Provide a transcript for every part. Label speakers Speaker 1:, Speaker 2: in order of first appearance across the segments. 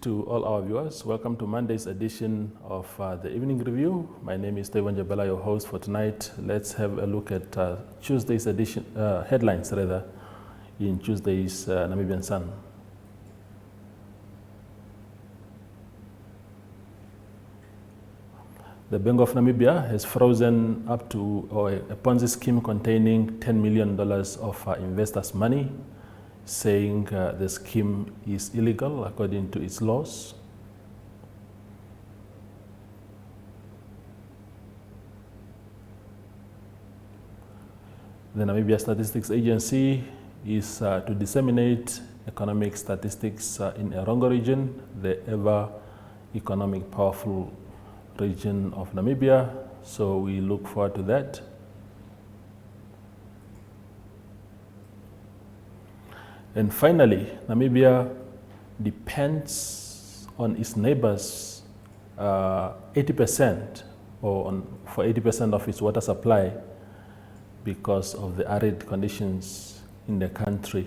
Speaker 1: to all our viewers. Welcome to Monday's edition of the Evening Review. My name is Tewan Jabala, your host for tonight. Let's have a look at Tuesday's edition, headlines rather, in Tuesday's Namibian Sun. The Bank of Namibia has frozen up to a Ponzi scheme containing $10 million of investors' money, saying the scheme is illegal according to its laws. The Namibia Statistics Agency is to disseminate economic statistics in Erongo region, the ever economic powerful region of Namibia, so we look forward to that. And finally, Namibia depends on its neighbors 80% for 80% of its water supply because of the arid conditions in the country.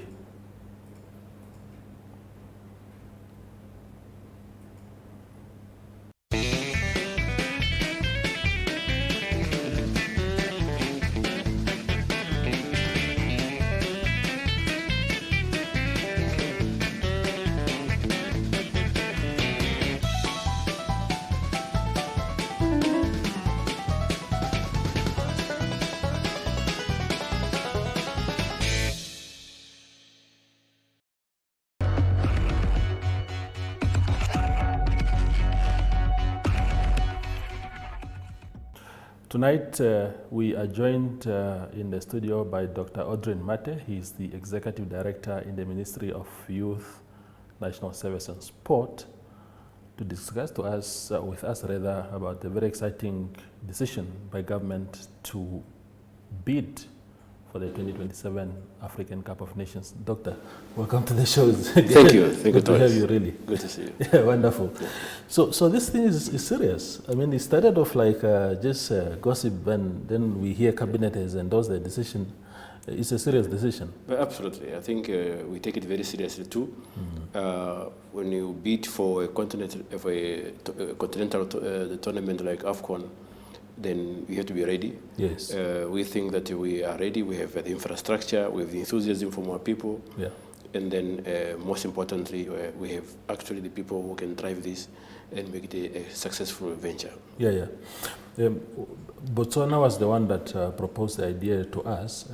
Speaker 1: Tonight, we are joined in the studio by Dr. Audrin Mathe. He is the Executive Director in the Ministry of Youth, National Service and Sport, to discuss with us about the very exciting decision by government to bid for the 2027 African Cup of Nations. Doctor, welcome to the show.
Speaker 2: Thank you. Good
Speaker 1: to have you, really.
Speaker 2: Good to see you.
Speaker 1: Yeah, wonderful. Yeah. So this thing is serious. I mean, it started off like just gossip, and then we hear cabinet has endorsed the decision. It's a serious decision.
Speaker 2: Well, absolutely. I think we take it very seriously too. When you bid for a continental tournament like Afcon, then we have to be ready.
Speaker 1: Yes.
Speaker 2: We think that we are ready. We have the infrastructure, we have the enthusiasm from our people.
Speaker 1: Yeah.
Speaker 2: And then most importantly, we have actually the people who can drive this and make it a successful venture.
Speaker 1: Yeah. Botswana was the one that proposed the idea to us.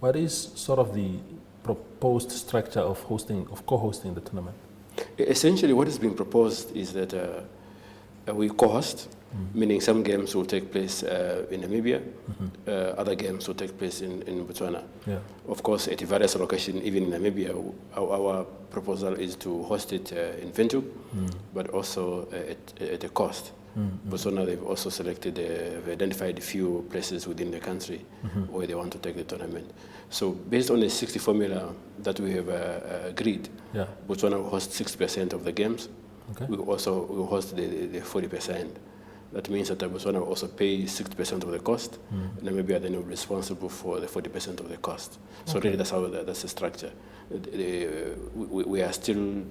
Speaker 1: What is sort of the proposed structure of co-hosting the tournament?
Speaker 2: Essentially, what is being proposed is that we co-host, meaning some games will take place in Namibia, other games will take place in Botswana.
Speaker 1: Yeah.
Speaker 2: Of course, at various locations, even in Namibia, our proposal is to host it in Windhoek, but also at a cost. Botswana, they've also selected, they've identified a few places within the country where they want to take the tournament. So based on the 60 formula that we have agreed, Botswana will host 60% of the games.
Speaker 1: Okay.
Speaker 2: We will host the 40%. That means that Botswana will also pay 60% of the cost. Namibia then will be responsible for the 40% of the cost. So really that's the structure. We are still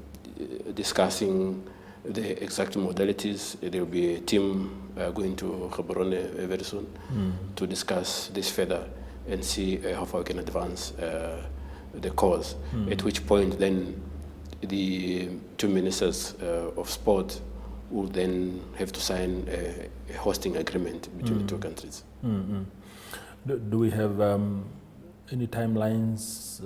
Speaker 2: discussing the exact modalities. There will be a team going to Gaborone very soon to discuss this further and see how far we can advance the cause. At which point then the two ministers of sport will then have to sign a hosting agreement between the two countries.
Speaker 1: Do we have any timelines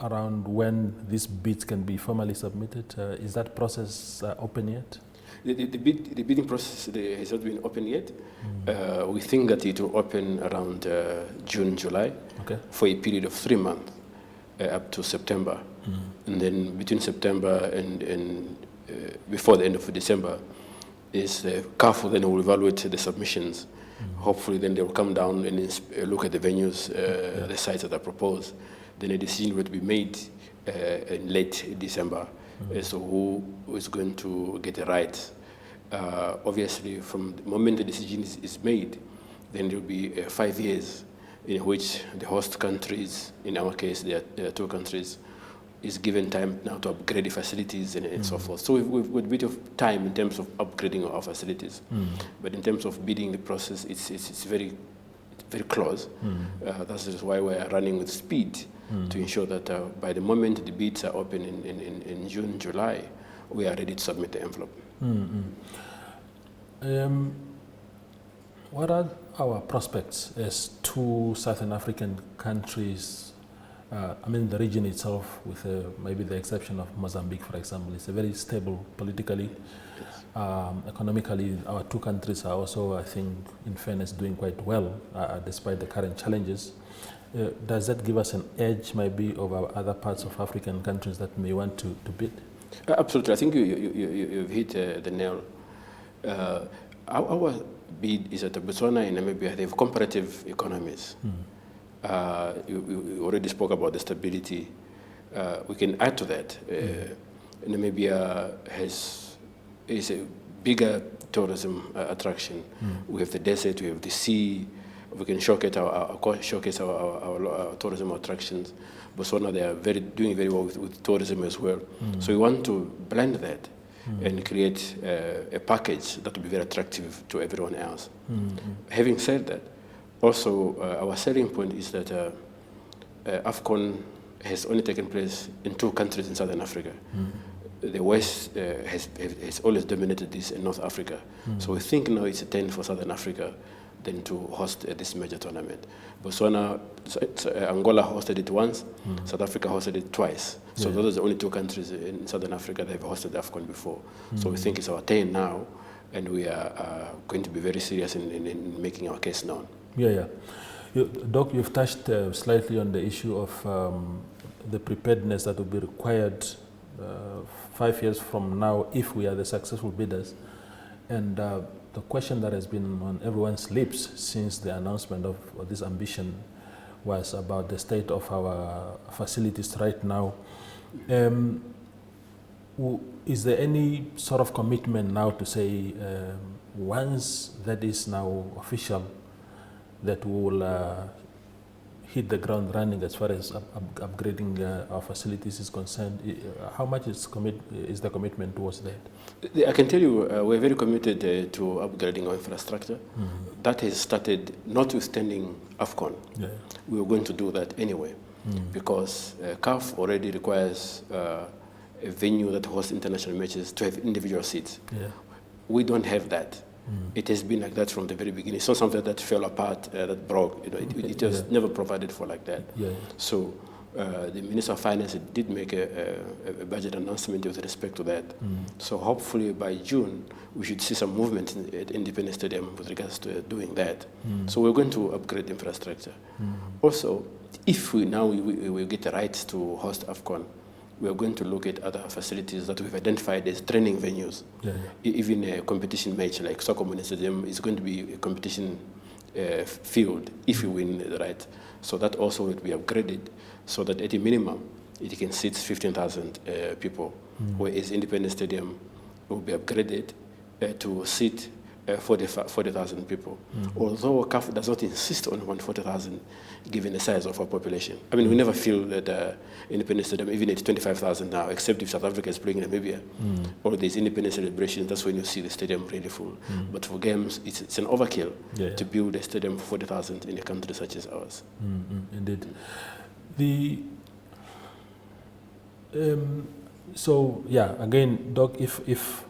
Speaker 1: around when these bids can be formally submitted? Is that process open yet?
Speaker 2: The bidding process has not been open yet. We think that it will open around June, July, for a period of 3 months up to September. And then between September and before the end of December, is CAF then will evaluate the submissions. Hopefully then they will come down and look at the venues, the sites that are proposed. Then a decision will be made in late December as to who is going to get the rights. Obviously, from the moment the decision is made, then there will be 5 years in which the host countries, in our case there are 2 countries, is given time now to upgrade the facilities and so forth. So we've got a bit of time in terms of upgrading our facilities. But in terms of bidding the process, it's very close. That's why we're running with speed to ensure that by the moment the bids are open in June, July, we are ready to submit the envelope.
Speaker 1: What are our prospects as two Southern African countries? I mean, the region itself, with maybe the exception of Mozambique, for example, is a very stable politically. Economically, our two countries are also, I think, in fairness, doing quite well, despite the current challenges. Does that give us an edge, maybe, over other parts of African countries that may want to bid?
Speaker 2: Absolutely. I think you've hit the nail. Our bid is that Botswana and Namibia, they have comparative economies. You already spoke about the stability. We can add to that. Namibia is a bigger tourism attraction. We have the desert, we have the sea. We can showcase our tourism attractions. Botswana, they are doing very well with tourism as well. So we want to blend that and create a package that will be very attractive to everyone else. Having said that, also, our selling point is that Afcon has only taken place in 2 countries in Southern Africa. The West has always dominated this in North Africa. So we think now it's a turn for Southern Africa then to host this major tournament. Botswana, Angola hosted it once, South Africa hosted it twice. So those are the only 2 countries in Southern Africa that have hosted Afcon before. So we think it's our turn now, and we are going to be very serious in making our case known.
Speaker 1: Doc, you've touched slightly on the issue of the preparedness that will be required 5 years from now if we are the successful bidders. And the question that has been on everyone's lips since the announcement of this ambition was about the state of our facilities right now. Is there any sort of commitment now to say, once that is now official, that we will hit the ground running as far as upgrading our facilities is concerned? How much is the commitment towards that?
Speaker 2: I can tell you we're very committed to upgrading our infrastructure. That has started notwithstanding Afcon. We were going to do that anyway because CAF already requires a venue that hosts international matches to have individual seats. We don't have that. It has been like that from the very beginning. It's not something that fell apart, that broke. It was never provided for like that. So the Minister of Finance did make a budget announcement with respect to that. So hopefully by June, we should see some movement at Independence Stadium with regards to doing that. So we're going to upgrade the infrastructure. Also, if we get the rights to host Afcon, we are going to look at other facilities that we've identified as training venues. Even a competition match like Soccer Stadium is going to be a competition field if we win the right. So that also will be upgraded so that at a minimum it can seat 15,000 people, whereas Independence Stadium will be upgraded to seat 40,000 people. Although CAF does not insist on 40,000 given the size of our population. I mean, we never feel that Independence Stadium, even at 25,000 now, except if South Africa is playing in Namibia, or there's independence celebrations, that's when you see the stadium really full. But for games, it's an overkill to build a stadium for 40,000 in a country such as ours.
Speaker 1: Indeed. So, again, Doc, if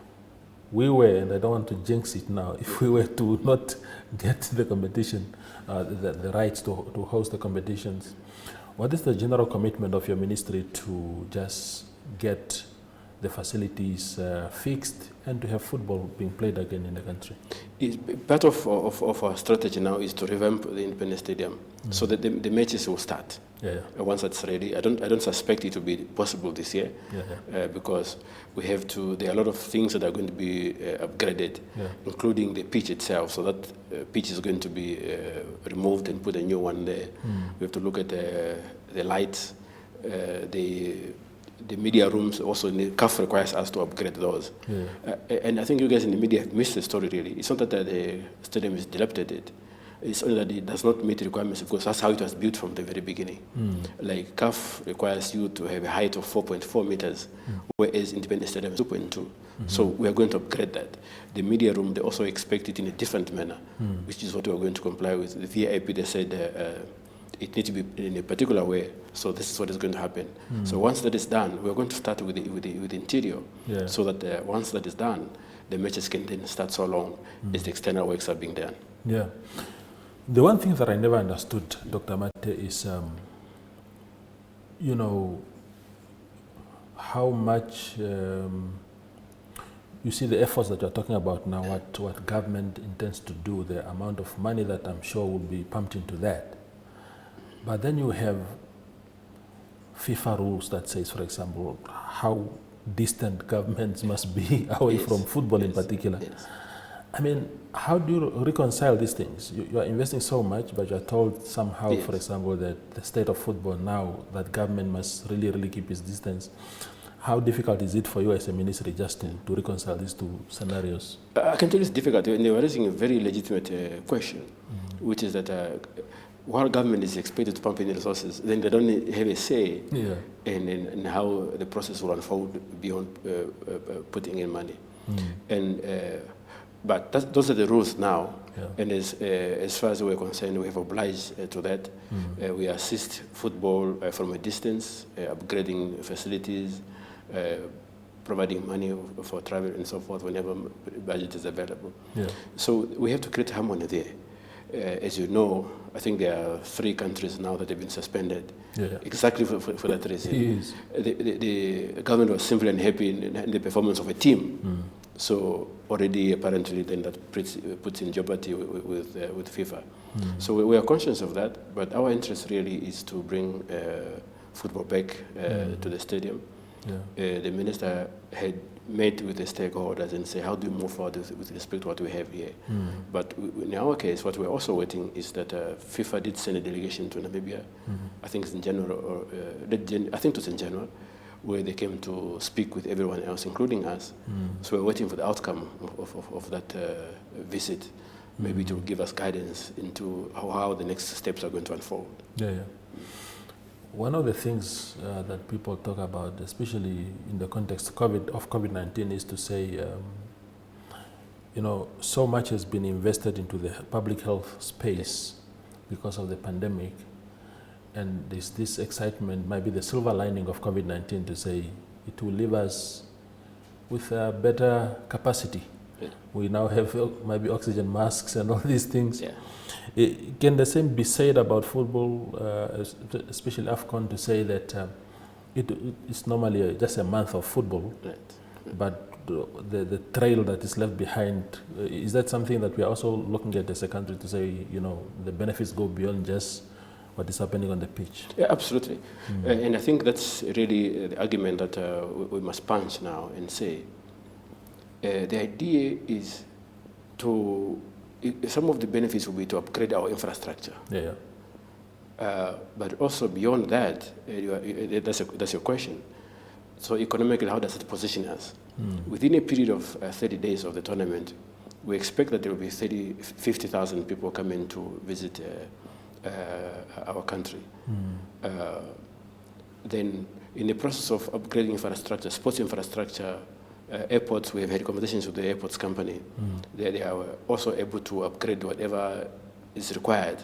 Speaker 1: we were, and I don't want to jinx it now, if we were to not get the competition, the rights to host the competitions, what is the general commitment of your ministry to just get the facilities fixed and to have football being played again in the country?
Speaker 2: Part of our strategy now is to revamp the Independence Stadium so that the matches will start. Once that's ready, I don't suspect it will be possible this year because we have to. There are a lot of things that are going to be upgraded, including the pitch itself. So that pitch is going to be removed and put a new one there. We have to look at the lights, the media rooms. Also, CAF requires us to upgrade those. And I think you guys in the media have missed the story really. It's not that the stadium is dilapidated. It's only that it does not meet requirements because that's how it was built from the very beginning. Like CAF requires you to have a height of 4.4 meters, whereas Independence Stadium is 2.2. So we are going to upgrade that. The media room, they also expect it in a different manner, which is what we are going to comply with. The VIP, they said it needs to be in a particular way. So this is what is going to happen. So once that is done, we are going to start with the interior, so that once that is done, the matches can then start so long as the external works are being done.
Speaker 1: Yeah. The one thing that I never understood, Dr. Mathe, is, you know, how much, you see the efforts that you're talking about now, what government intends to do, the amount of money that I'm sure will be pumped into that. But then you have FIFA rules that says, for example, how distant governments must be away from football in particular. I mean, how do you reconcile these things? You are investing so much, but you're told somehow, for example, that the state of football now, that government must really, really keep its distance. How difficult is it for you as a ministry just to reconcile these two scenarios?
Speaker 2: I can tell you it's difficult. And they were raising a very legitimate question, which is that while government is expected to pump in resources, then they don't have a say in how the process will unfold beyond putting in money. But those are the rules now, and as far as we're concerned, we have obliged to that. We assist football from a distance, upgrading facilities, providing money for travel and so forth whenever budget is available. So we have to create harmony there. As you know, I think there are 3 countries now that have been suspended, exactly for that reason. The government was simply unhappy in the performance of a team. So already, apparently, then that puts in jeopardy with FIFA. So we are conscious of that, but our interest really is to bring football back to the stadium. The minister had met with the stakeholders and say, how do we move forward with respect to what we have here? But in our case, what we're also waiting is that FIFA did send a delegation to Namibia. I think it's in January, or I think it was in January, where they came to speak with everyone else, including us. So we're waiting for the outcome of that visit, maybe to give us guidance into how the next steps are going to unfold.
Speaker 1: One of the things that people talk about, especially in the context of COVID-19, is to say, you know, so much has been invested into the public health space because of the pandemic. And there's this excitement, might be the silver lining of COVID-19, to say it will leave us with a better capacity. We now have maybe oxygen masks and all these things. Can the same be said about football, especially Afcon, to say that it's normally just a month of football, but the trail that is left behind, is that something that we are also looking at as a country to say, you know, the benefits go beyond just what is happening on the pitch?
Speaker 2: Absolutely. And I think that's really the argument that we must punch now and say, the idea is to, some of the benefits will be to upgrade our infrastructure. But also beyond that, that's your question. So economically, how does it position us? Within a period of 30 days of the tournament, we expect that there will be 50,000 people coming to visit our country. Then in the process of upgrading infrastructure, sports infrastructure, airports, we have had conversations with the airports company. They are also able to upgrade whatever is required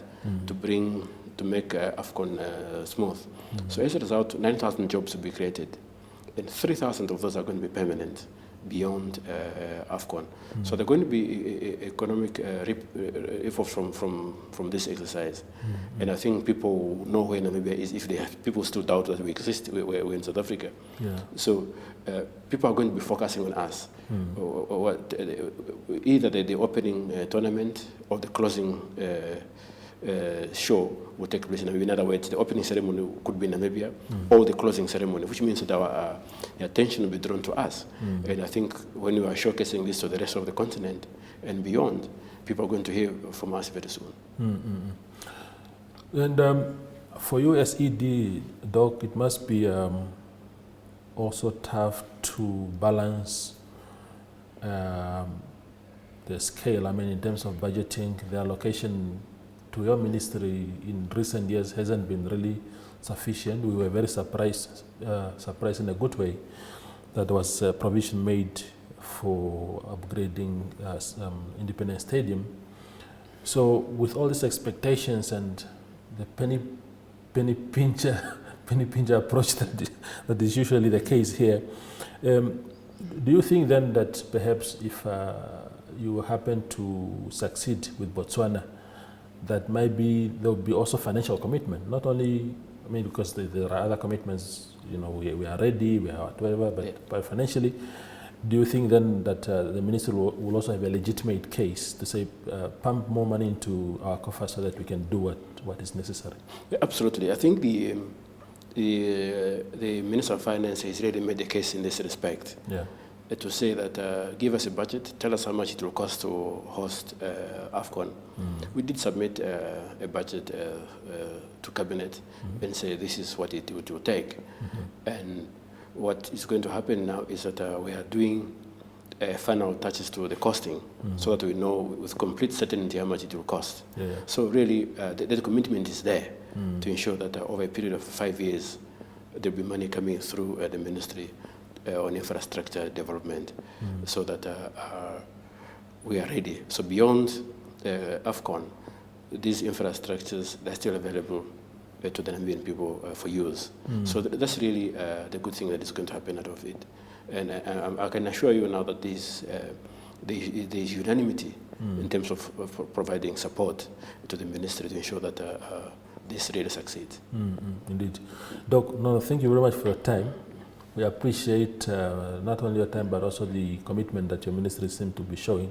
Speaker 2: to make Afcon smooth. So as a result, 9,000 jobs will be created, and 3,000 of those are going to be permanent beyond Afcon. So there are going to be economic efforts from this exercise. And I think people know where Namibia is. If they have, people still doubt that we exist, we're in South Africa. So people are going to be focusing on us. Either the opening tournament or the closing show will take place in Namibia. In other words, the opening ceremony could be in Namibia, or the closing ceremony, which means that our attention will be drawn to us. And I think when we are showcasing this to the rest of the continent and beyond, people are going to hear from us very soon.
Speaker 1: And for you as ED, Doc, it must be also tough to balance the scale. I mean, in terms of budgeting, the allocation to your ministry in recent years hasn't been really sufficient. We were very surprised in a good way, that was provision made for upgrading Independence Stadium. So with all these expectations and the penny pincher approach that is usually the case here, do you think then that perhaps if you happen to succeed with Botswana, that maybe there will be also financial commitment, not only, I mean, because there are other commitments, you know, we are ready, we are whatever, but financially, do you think then that the ministry will also have a legitimate case to say, pump more money into our coffers so that we can do what is necessary?
Speaker 2: Yeah, absolutely. I think the Minister of Finance has really made a case in this respect.
Speaker 1: Yeah.
Speaker 2: To say that give us a budget, tell us how much it will cost to host Afcon. We did submit a budget to Cabinet and say this is what it will take. And what is going to happen now is that we are doing final touches to the costing so that we know with complete certainty how much it will cost.
Speaker 1: Yeah.
Speaker 2: So really the commitment is there to ensure that over a period of 5 years there will be money coming through the ministry on infrastructure development so that we are ready. So beyond Afcon, these infrastructures, they're still available to the Namibian people for use. So that's really the good thing that is going to happen out of it. And I can assure you now that there's unanimity in terms of providing support to the ministry to ensure that this really succeeds.
Speaker 1: Indeed. Doc, no, thank you very much for your time. We appreciate not only your time, but also the commitment that your ministry seems to be showing.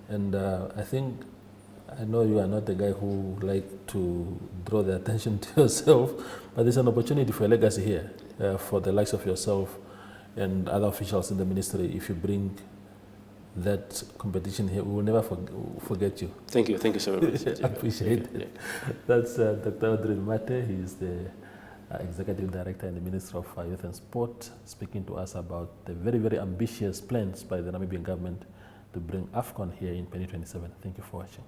Speaker 1: And I know you are not the guy who like to draw the attention to yourself, but there's an opportunity for a legacy here for the likes of yourself and other officials in the ministry. If you bring that competition here, we will never forget you.
Speaker 2: Thank you so much.
Speaker 1: I appreciate it. Yeah. That's Dr. Audrin Mathe. He is the Executive Director in the Ministry of Youth and Sport, speaking to us about the very, very ambitious plans by the Namibian government to bring Afcon here in 2027. Thank you for watching.